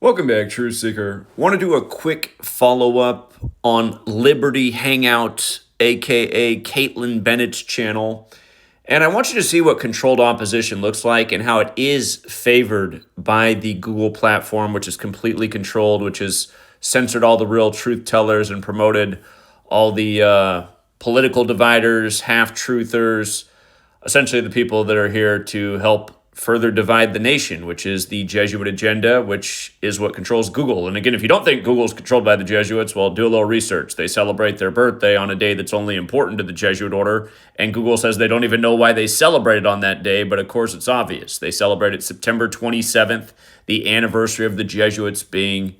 Welcome back, Truth Seeker. Want to do a quick follow-up on Liberty Hangout, aka Kaitlin Bennett's channel. And I want you to see what controlled opposition looks like and how it is favored by the Google platform, which is completely controlled, which has censored all the real truth tellers and promoted all the political dividers, half-truthers, essentially the people that are here to help further divide the nation, which is the Jesuit agenda, which is what controls Google. And again, if you don't think Google is controlled by the Jesuits, well, do a little research. They celebrate their birthday on a day that's only important to the Jesuit order, and Google says they don't even know why they celebrate it on that day, but of course it's obvious. They celebrate it September 27th, the anniversary of the Jesuits being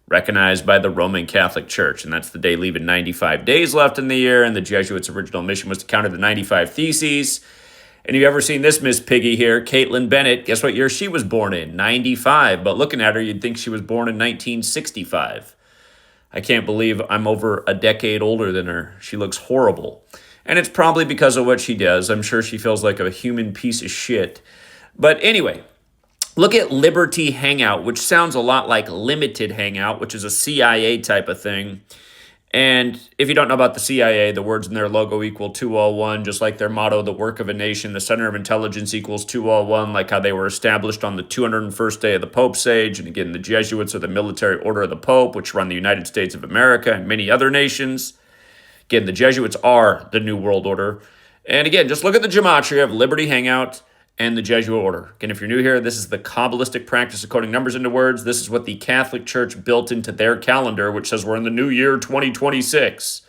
recognized by the Roman Catholic Church, and that's the day leaving 95 days left in the year, and the Jesuits' original mission was to counter the 95 Theses. And have you ever seen this Miss Piggy here, Kaitlin Bennett? Guess what year she was born in? 95. But looking at her, you'd think she was born in 1965. I can't believe I'm over a decade older than her. She looks horrible. And it's probably because of what she does. I'm sure she feels like a human piece of shit. But anyway, look at Liberty Hangout, which sounds a lot like Limited Hangout, which is a CIA type of thing. And if you don't know about the CIA, the words in their logo equal 201, just like their motto, the work of a nation, the center of intelligence equals 201, like how they were established on the 201st day of the Pope's age. And again, the Jesuits are the military order of the Pope, which run the United States of America and many other nations. Again, the Jesuits are the New World Order. And again, just look at the Gematria of Liberty Hangout and the Jesuit order. Again, if you're new here, this is the Kabbalistic practice of coding numbers into words. This is what the Catholic Church built into their calendar, which says we're in the new year 2026.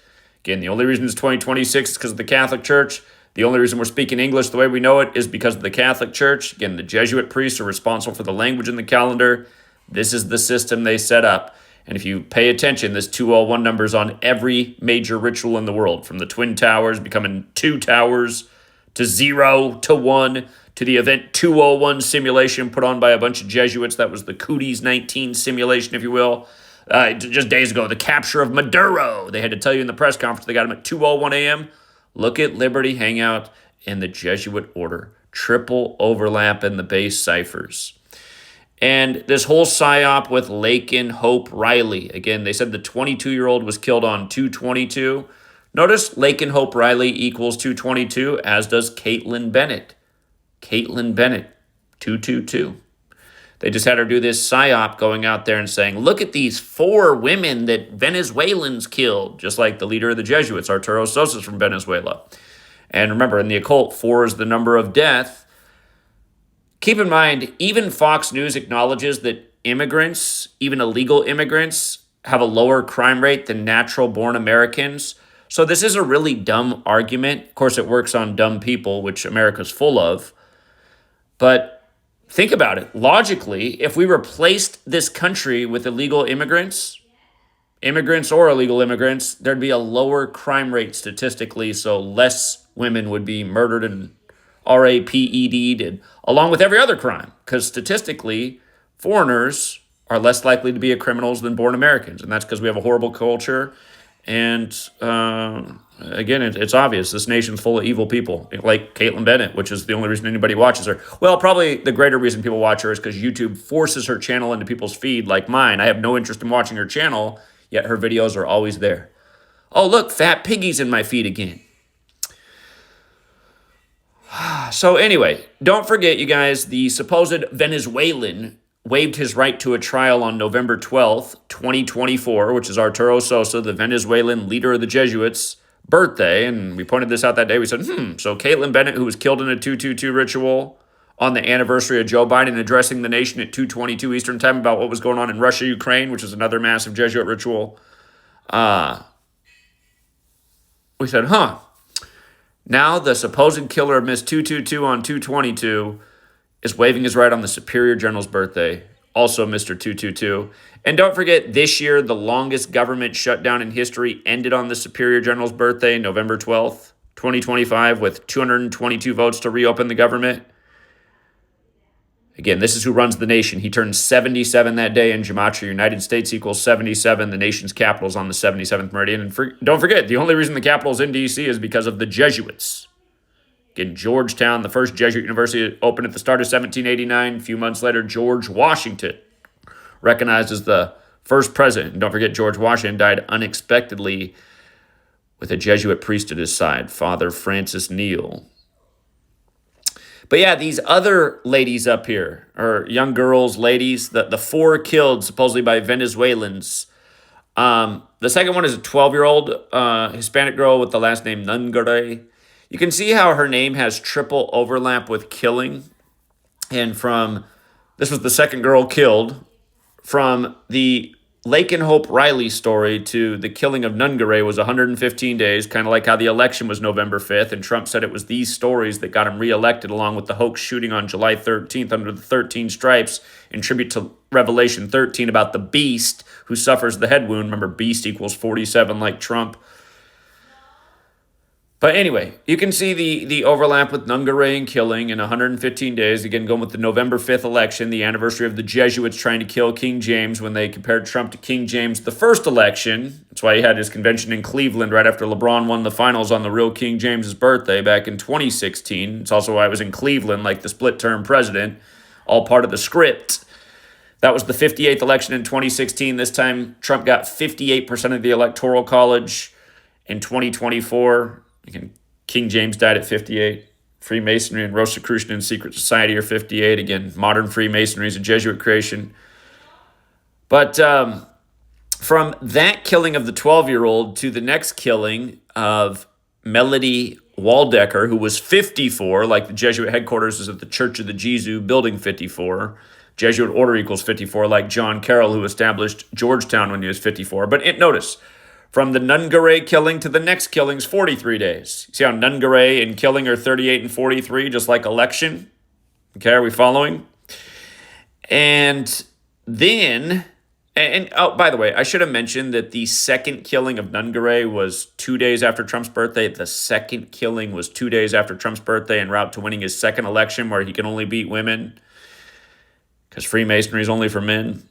Again, the only reason it's 2026 is because of the Catholic Church. The only reason we're speaking English the way we know it is because of the Catholic Church. Again, the Jesuit priests are responsible for the language in the calendar. This is the system they set up. And if you pay attention, this 201 number is on every major ritual in the world, from the Twin Towers becoming 2 towers to 0 to 1, to the Event 201 simulation put on by a bunch of Jesuits. That was the Cooties 19 simulation, if you will. Just days ago, the capture of Maduro. They had to tell you in the press conference they got him at 2:01 a.m. Look at Liberty Hangout and the Jesuit order. Triple overlap in the base ciphers. And this whole psyop with Lakin Hope Riley. Again, they said the 22-year-old was killed on 2/22. Notice Lakin Hope Riley equals 2/22, as does Kaitlin Bennett. Kaitlin Bennett, 2/22. They just had her do this psyop going out there and saying, look at these 4 women that Venezuelans killed, just like the leader of the Jesuits, Arturo Sosa's from Venezuela. And remember, in the occult, 4 is the number of death. Keep in mind, even Fox News acknowledges that immigrants, even illegal immigrants, have a lower crime rate than natural-born Americans. So this is a really dumb argument. Of course, it works on dumb people, which America's full of. But think about it. Logically, if we replaced this country with illegal immigrants, immigrants or illegal immigrants, there'd be a lower crime rate statistically, so less women would be murdered and RAPED'd, along with every other crime, because statistically, foreigners are less likely to be criminals than born Americans, and that's because we have a horrible culture. And again, it's obvious. This nation's full of evil people, like Kaitlin Bennett, which is the only reason anybody watches her. Well, probably the greater reason people watch her is because YouTube forces her channel into people's feed, like mine. I have no interest in watching her channel, yet her videos are always there. Oh, look, Fat Piggy's in my feed again. So anyway, don't forget, you guys, the supposed Venezuelan waived his right to a trial on November 12th, 2024, which is Arturo Sosa, the Venezuelan leader of the Jesuits' birthday. And we pointed this out that day. We said, so Kaitlin Bennett, who was killed in a 2/22 ritual on the anniversary of Joe Biden addressing the nation at 2:22 Eastern Time about what was going on in Russia, Ukraine, which is another massive Jesuit ritual. We said, now the supposed killer of Miss 222 on 2/22 is waiving his right on the Superior General's birthday, also Mr. 222. And don't forget, this year, the longest government shutdown in history ended on the Superior General's birthday, November 12th, 2025, with 222 votes to reopen the government. Again, this is who runs the nation. He turned 77 that day in Gematria. United States equals 77. The nation's capital is on the 77th meridian. And don't forget, the only reason the capital is in D.C. is because of the Jesuits. Again, Georgetown, the first Jesuit university, opened at the start of 1789. A few months later, George Washington recognized as the first president. And don't forget, George Washington died unexpectedly with a Jesuit priest at his side, Father Francis Neal. But yeah, these other ladies up here, or young girls, ladies, the four killed supposedly by Venezuelans. The second one is a 12-year-old Hispanic girl with the last name Nungare. You can see how her name has triple overlap with killing. And this was the second girl killed. From the Lake and Hope Riley story to the killing of Nungare was 115 days, kind of like how the election was November 5th, and Trump said it was these stories that got him reelected, along with the hoax shooting on July 13th under the 13 stripes in tribute to Revelation 13 about the beast who suffers the head wound. Remember, beast equals 47 like Trump. But anyway, you can see the overlap with Nungare and killing in 115 days. Again, going with the November 5th election, the anniversary of the Jesuits trying to kill King James when they compared Trump to King James, the first election. That's why he had his convention in Cleveland right after LeBron won the finals on the real King James's birthday back in 2016. It's also why I was in Cleveland, like the split-term president, all part of the script. That was the 58th election in 2016. This time, Trump got 58% of the Electoral College. In 2024, again, King James died at 58. Freemasonry and Rosicrucian and Secret Society are 58. Again, modern Freemasonry is a Jesuit creation. But from that killing of the 12-year-old to the next killing of Melody Waldecker, who was 54, like the Jesuit headquarters is at the Church of the Jesuit, Building 54. Jesuit order equals 54, like John Carroll, who established Georgetown when he was 54. But notice, from the Nungare killing to the next killing's 43 days. See how Nungare and killing are 38 and 43, just like election? Okay, are we following? And then, oh, by the way, I should have mentioned that the second killing of Nungare was 2 days after Trump's birthday. The second killing was 2 days after Trump's birthday, en route to winning his second election where he can only beat women because Freemasonry is only for men.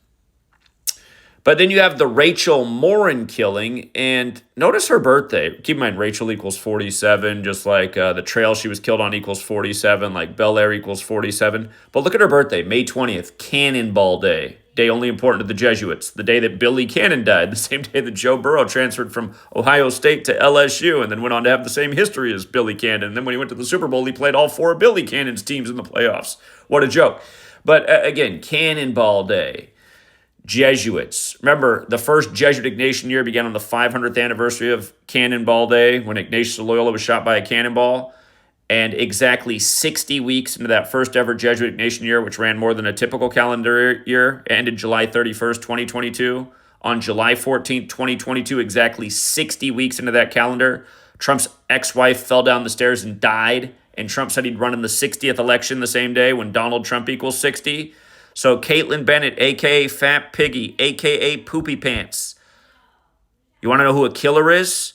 But then you have the Rachel Morin killing, and notice her birthday. Keep in mind, Rachel equals 47, just like the trail she was killed on equals 47, like Bel Air equals 47. But look at her birthday, May 20th, Cannonball Day. Day only important to the Jesuits. The day that Billy Cannon died, the same day that Joe Burrow transferred from Ohio State to LSU and then went on to have the same history as Billy Cannon. And then when he went to the Super Bowl, he played all four of Billy Cannon's teams in the playoffs. What a joke. But again, Cannonball Day. Jesuits. Remember, the first Jesuit Ignatian year began on the 500th anniversary of Cannonball Day when Ignatius of Loyola was shot by a cannonball. And exactly 60 weeks into that first ever Jesuit Ignatian year, which ran more than a typical calendar year, ended July 31st, 2022. On July 14th, 2022, exactly 60 weeks into that calendar, Trump's ex-wife fell down the stairs and died. And Trump said he'd run in the 60th election the same day when Donald Trump equals 60. So Kaitlin Bennett, a.k.a. Fat Piggy, a.k.a. Poopy Pants. You want to know who a killer is?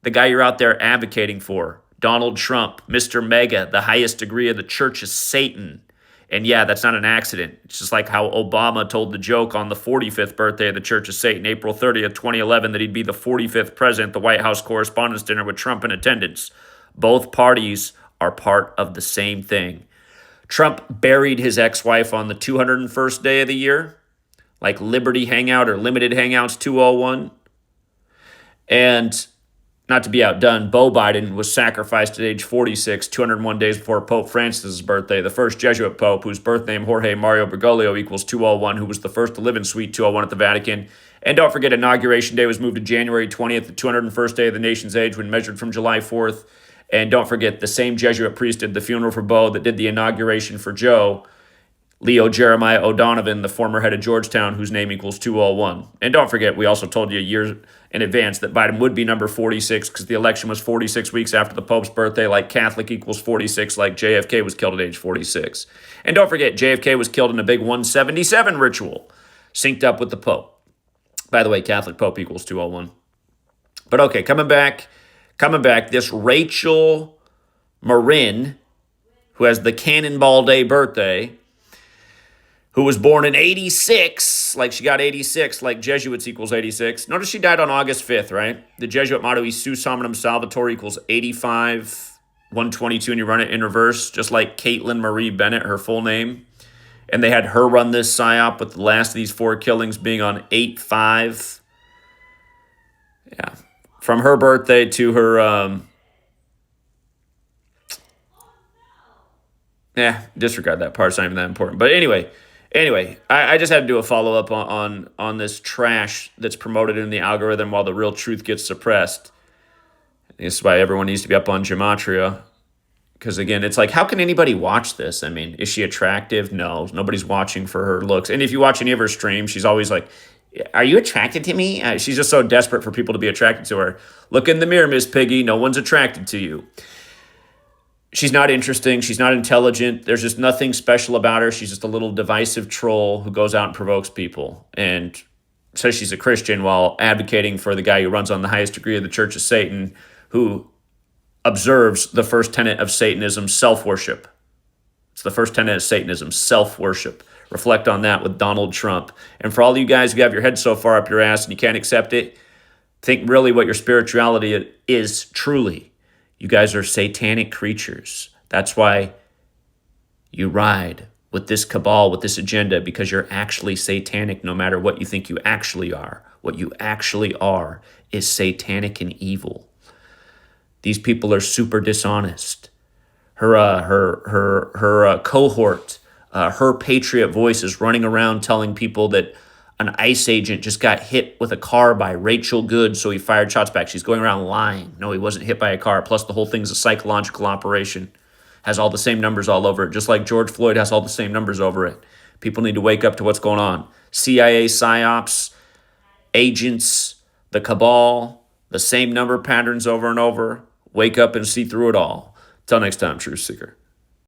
The guy you're out there advocating for. Donald Trump, Mr. Mega, the highest degree of the Church of Satan. And yeah, that's not an accident. It's just like how Obama told the joke on the 45th birthday of the Church of Satan, April 30th, 2011, that he'd be the 45th president, the White House Correspondents' Dinner with Trump in attendance. Both parties are part of the same thing. Trump buried his ex-wife on the 201st day of the year, like Liberty Hangout or Limited Hangouts 201. And not to be outdone, Beau Biden was sacrificed at age 46, 201 days before Pope Francis' birthday, the first Jesuit pope, whose birth name Jorge Mario Bergoglio equals 201, who was the first to live in Suite 201 at the Vatican. And don't forget, Inauguration Day was moved to January 20th, the 201st day of the nation's age when measured from July 4th. And don't forget, the same Jesuit priest did the funeral for Beau that did the inauguration for Joe, Leo Jeremiah O'Donovan, the former head of Georgetown, whose name equals 201. And don't forget, we also told you years in advance that Biden would be number 46 because the election was 46 weeks after the Pope's birthday, like Catholic equals 46, like JFK was killed at age 46. And don't forget, JFK was killed in a big 177 ritual, synced up with the Pope. By the way, Catholic Pope equals 201. But okay, coming back, this Rachel Morin, who has the Cannonball Day birthday, who was born in 86, like she got 86, like Jesuits equals 86. Notice she died on August 5th, right? The Jesuit motto is Sus Hominum Salvator equals 85, 122, and you run it in reverse, just like Kaitlin Marie Bennett, her full name. And they had her run this psyop with the last of these 4 killings being on 8/5. Yeah. From her birthday to her, disregard that part. It's not even that important. But anyway, I just had to do a follow-up on this trash that's promoted in the algorithm while the real truth gets suppressed. This is why everyone needs to be up on Gematria. Because, again, it's like, how can anybody watch this? I mean, is she attractive? No. Nobody's watching for her looks. And if you watch any of her streams, she's always like, are you attracted to me? She's just so desperate for people to be attracted to her. Look in the mirror, Miss Piggy. No one's attracted to you. She's not interesting. She's not intelligent. There's just nothing special about her. She's just a little divisive troll who goes out and provokes people and says she's a Christian while advocating for the guy who runs on the highest degree of the Church of Satan, who observes the first tenet of Satanism, self-worship. It's the first tenet of Satanism, self-worship. Reflect on that with Donald Trump. And for all you guys who have your head so far up your ass and you can't accept it, think really what your spirituality is truly. You guys are satanic creatures. That's why you ride with this cabal, with this agenda, because you're actually satanic no matter what you think you actually are. What you actually are is satanic and evil. These people are super dishonest. Her cohort, her patriot voice is running around telling people that an ICE agent just got hit with a car by Rachel Good, so he fired shots back. She's going around lying. No, he wasn't hit by a car. Plus, the whole thing's a psychological operation. Has all the same numbers all over it, just like George Floyd has all the same numbers over it. People need to wake up to what's going on. CIA psyops, agents, the cabal, the same number patterns over and over. Wake up and see through it all. Till next time, Truth Seeker.